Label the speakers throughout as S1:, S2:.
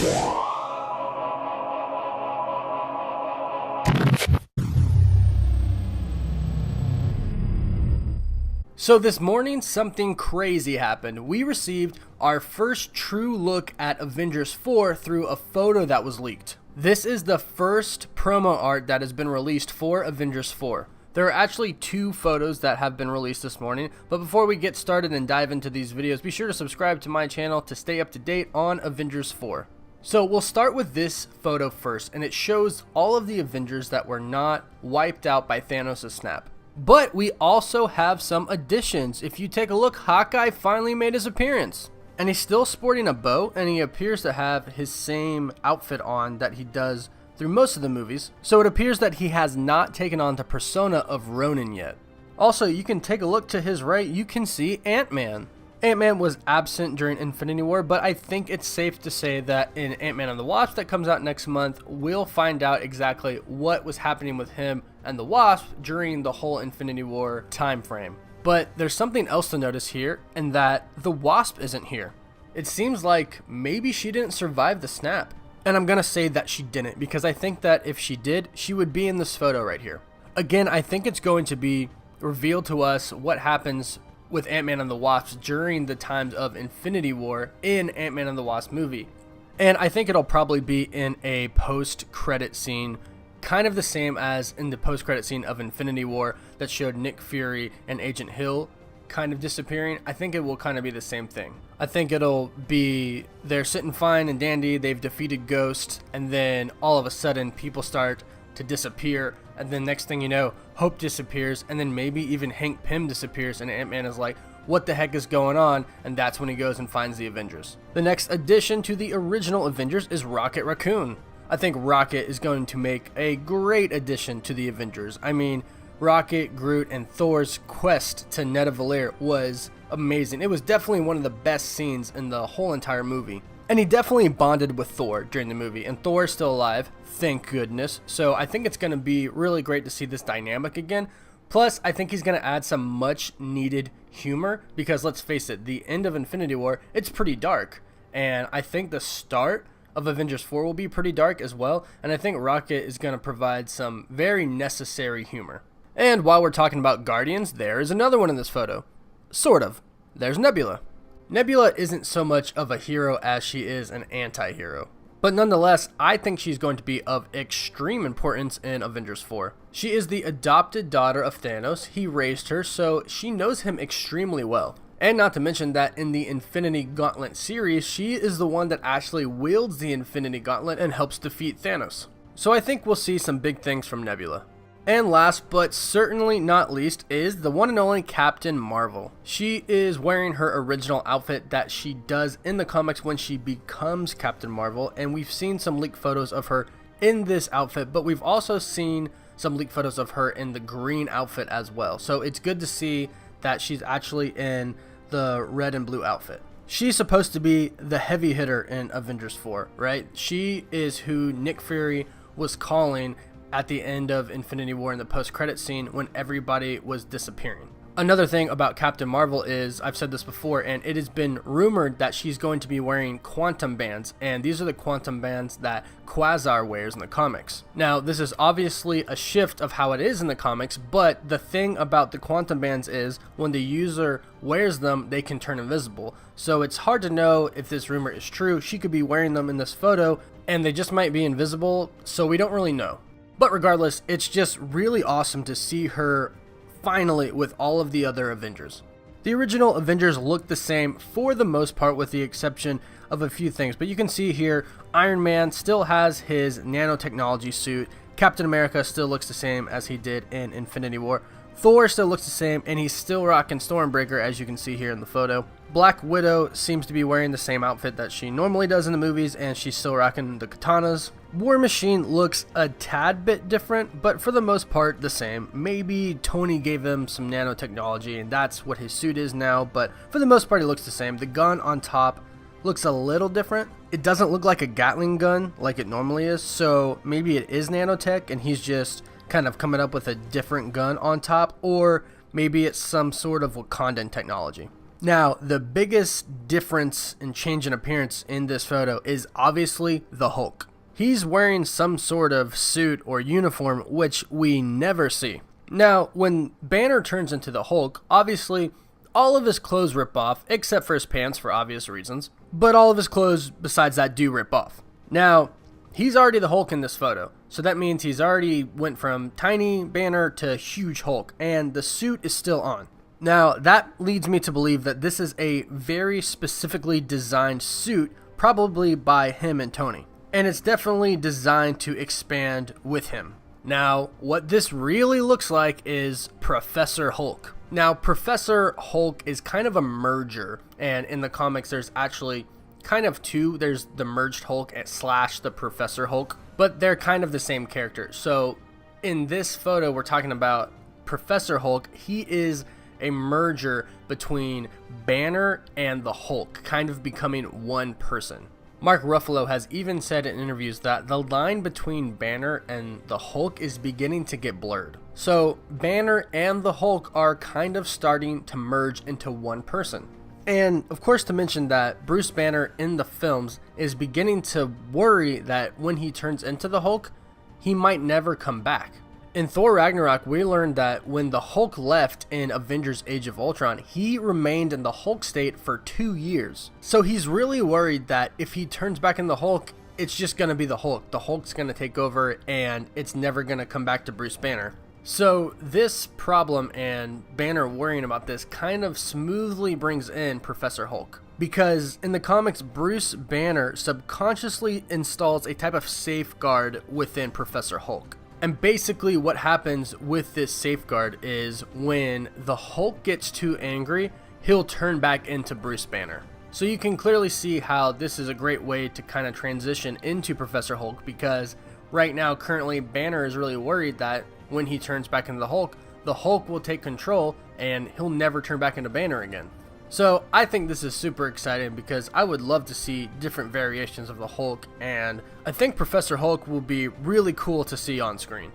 S1: So this morning, something crazy happened. We received our first true look at Avengers 4 through a photo that was leaked. This is the first promo art that has been released for Avengers 4. There are actually 2 photos that have been released this morning, but before we get started and dive into these videos, be sure to subscribe to my channel to stay up to date on Avengers 4. So we'll start with this photo first, and it shows all of the Avengers that were not wiped out by Thanos' snap. But we also have some additions. If you take a look, Hawkeye finally made his appearance. And he's still sporting a bow, and he appears to have his same outfit on that he does through most of the movies. So it appears that he has not taken on the persona of Ronin yet. Also, you can take a look to his right, you can see Ant-Man. Ant-Man was absent during Infinity War, but I think it's safe to say that in Ant-Man and the Wasp that comes out next month, we'll find out exactly what was happening with him and the Wasp during the whole Infinity War time frame. But there's something else to notice here, and that the Wasp isn't here. It seems like maybe she didn't survive the snap. And I'm gonna say that she didn't, because I think that if she did, she would be in this photo right here. Again, I think it's going to be revealed to us what happens with Ant-Man and the Wasp during the times of Infinity War in Ant-Man and the Wasp movie. And I think it'll probably be in a post-credit scene, kind of the same as in the post-credit scene of Infinity War that showed Nick Fury and Agent Hill kind of disappearing. I think it will kind of be the same thing. I think it'll be they're sitting fine and dandy, they've defeated Ghost, and then all of a sudden people start to disappear, and then next thing you know, Hope disappears, and then maybe even Hank Pym disappears, and Ant-Man is like, what the heck is going on? And that's when he goes and finds the Avengers. The next addition to the original Avengers is Rocket Raccoon. I think Rocket is going to make a great addition to the Avengers. I mean, Rocket, Groot, and Thor's quest to Nidavellir was amazing. It was definitely one of the best scenes in the whole entire movie. And he definitely bonded with Thor during the movie, and Thor's still alive, thank goodness. So I think it's going to be really great to see this dynamic again. Plus, I think he's going to add some much needed humor, because let's face it, the end of Infinity War, it's pretty dark. And I think the start of Avengers 4 will be pretty dark as well, and I think Rocket is going to provide some very necessary humor. And while we're talking about Guardians, there is another one in this photo. Sort of. There's Nebula. Nebula isn't so much of a hero as she is an anti-hero. But nonetheless, I think she's going to be of extreme importance in Avengers 4. She is the adopted daughter of Thanos. He raised her, so she knows him extremely well. And not to mention that in the Infinity Gauntlet series, she is the one that actually wields the Infinity Gauntlet and helps defeat Thanos. So I think we'll see some big things from Nebula. And last but certainly not least is the one and only Captain Marvel. She is wearing her original outfit that she does in the comics when she becomes Captain Marvel, and we've seen some leaked photos of her in this outfit, but we've also seen some leaked photos of her in the green outfit as well. So it's good to see that she's actually in the red and blue outfit. She's supposed to be the heavy hitter in Avengers 4, right? She is who Nick Fury was calling at the end of Infinity War in the post-credit scene when everybody was disappearing. Another thing about Captain Marvel is, I've said this before, and it has been rumored that she's going to be wearing quantum bands, and these are the quantum bands that Quasar wears in the comics. Now, this is obviously a shift of how it is in the comics, but the thing about the quantum bands is when the user wears them, they can turn invisible. So it's hard to know if this rumor is true. She could be wearing them in this photo, and they just might be invisible, so we don't really know. But regardless, it's just really awesome to see her finally with all of the other Avengers. The original Avengers looked the same for the most part, with the exception of a few things. But you can see here, Iron Man still has his nanotechnology suit. Captain America still looks the same as he did in Infinity War. Thor still looks the same, and he's still rocking Stormbreaker, as you can see here in the photo. Black Widow seems to be wearing the same outfit that she normally does in the movies, and she's still rocking the katanas. War Machine looks a tad bit different, but for the most part the same. Maybe Tony gave him some nanotechnology and that's what his suit is now, but for the most part he looks the same. The gun on top looks a little different. It doesn't look like a Gatling gun like it normally is, so maybe it is nanotech and he's just kind of coming up with a different gun on top, or maybe it's some sort of Wakandan technology. Now, the biggest difference and change in appearance in this photo is obviously the Hulk. He's wearing some sort of suit or uniform, which we never see. Now, when Banner turns into the Hulk, obviously all of his clothes rip off, except for his pants for obvious reasons, but all of his clothes besides that do rip off. Now, he's already the Hulk in this photo, so that means he's already went from tiny Banner to huge Hulk, and the suit is still on. Now, that leads me to believe that this is a very specifically designed suit, probably by him and Tony. And it's definitely designed to expand with him. Now, what this really looks like is Professor Hulk. Now, Professor Hulk is kind of a merger, and in the comics there's actually kind of two. There's the merged Hulk slash the Professor Hulk, but they're kind of the same character. So, in this photo we're talking about Professor Hulk. He is a merger between Banner and the Hulk, kind of becoming one person. Mark Ruffalo has even said in interviews that the line between Banner and the Hulk is beginning to get blurred. So Banner and the Hulk are kind of starting to merge into one person. And of course, to mention that Bruce Banner in the films is beginning to worry that when he turns into the Hulk, he might never come back. In Thor Ragnarok, we learned that when the Hulk left in Avengers Age of Ultron, he remained in the Hulk state for 2 years. So he's really worried that if he turns back in the Hulk, it's just going to be the Hulk. The Hulk's going to take over and it's never going to come back to Bruce Banner. So this problem and Banner worrying about this kind of smoothly brings in Professor Hulk. Because in the comics, Bruce Banner subconsciously installs a type of safeguard within Professor Hulk. And basically what happens with this safeguard is when the Hulk gets too angry, he'll turn back into Bruce Banner. So you can clearly see how this is a great way to kind of transition into Professor Hulk, because right now, currently, Banner is really worried that when he turns back into the Hulk will take control and he'll never turn back into Banner again. So I think this is super exciting because I would love to see different variations of the Hulk, and I think Professor Hulk will be really cool to see on screen.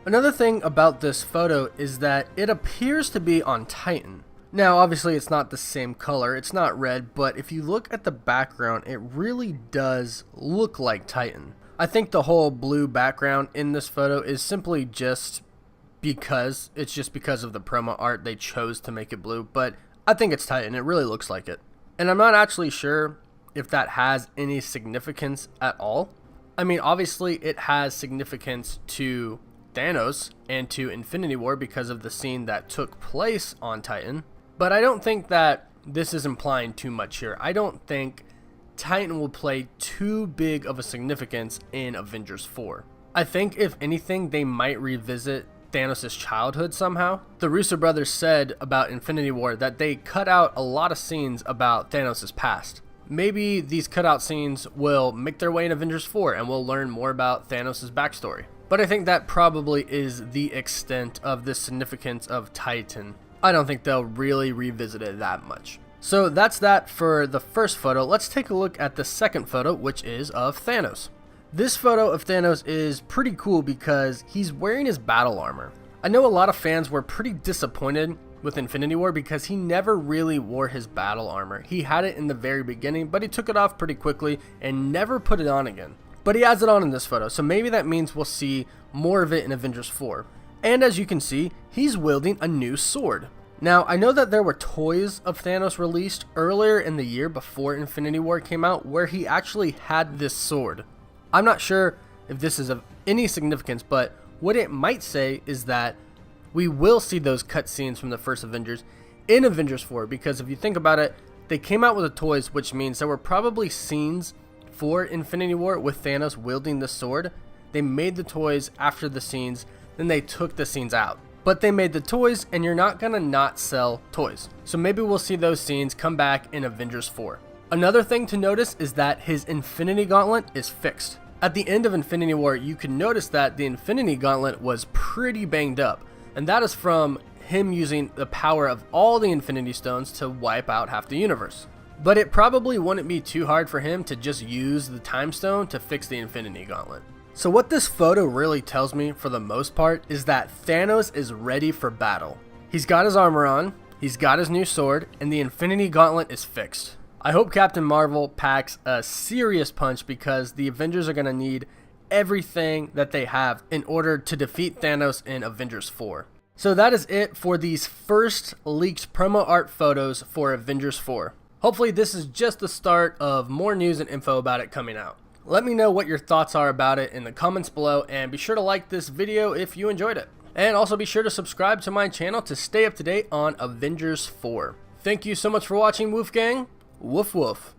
S1: Another thing about this photo is that it appears to be on Titan. Now obviously it's not the same color, it's not red, but if you look at the background, it really does look like Titan. I think the whole blue background in this photo is simply just because of the promo art they chose to make it blue, but I think it's Titan. It really looks like it. And I'm not actually sure if that has any significance at all. I mean, obviously it has significance to Thanos and to Infinity War because of the scene that took place on Titan. But I don't think that this is implying too much here. I don't think Titan will play too big of a significance in Avengers 4. I think if anything, they might revisit Thanos' childhood somehow. The Russo brothers said about Infinity War that they cut out a lot of scenes about Thanos' past. Maybe these cutout scenes will make their way in Avengers 4 and we'll learn more about Thanos' backstory. But I think that probably is the extent of the significance of Titan. I don't think they'll really revisit it that much. So that's that for the first photo. Let's take a look at the second photo, which is of Thanos. This photo of Thanos is pretty cool because he's wearing his battle armor. I know a lot of fans were pretty disappointed with Infinity War because he never really wore his battle armor. He had it in the very beginning, but he took it off pretty quickly and never put it on again. But he has it on in this photo, so maybe that means we'll see more of it in Avengers 4. And as you can see, he's wielding a new sword. Now, I know that there were toys of Thanos released earlier in the year before Infinity War came out where he actually had this sword. I'm not sure if this is of any significance, but what it might say is that we will see those cutscenes from the first Avengers in Avengers 4, because if you think about it, they came out with the toys, which means there were probably scenes for Infinity War with Thanos wielding the sword. They made the toys after the scenes, then they took the scenes out. But they made the toys, and you're not gonna not sell toys. So maybe we'll see those scenes come back in Avengers 4. Another thing to notice is that his Infinity Gauntlet is fixed. At the end of Infinity War, you can notice that the Infinity Gauntlet was pretty banged up, and that is from him using the power of all the Infinity Stones to wipe out half the universe. But it probably wouldn't be too hard for him to just use the Time Stone to fix the Infinity Gauntlet. So what this photo really tells me, for the most part, is that Thanos is ready for battle. He's got his armor on, he's got his new sword, and the Infinity Gauntlet is fixed. I hope Captain Marvel packs a serious punch because the Avengers are going to need everything that they have in order to defeat Thanos in Avengers 4. So that is it for these first leaked promo art photos for Avengers 4. Hopefully this is just the start of more news and info about it coming out. Let me know what your thoughts are about it in the comments below, and be sure to like this video if you enjoyed it. And also be sure to subscribe to my channel to stay up to date on Avengers 4. Thank you so much for watching, Wolfgang. Woof woof.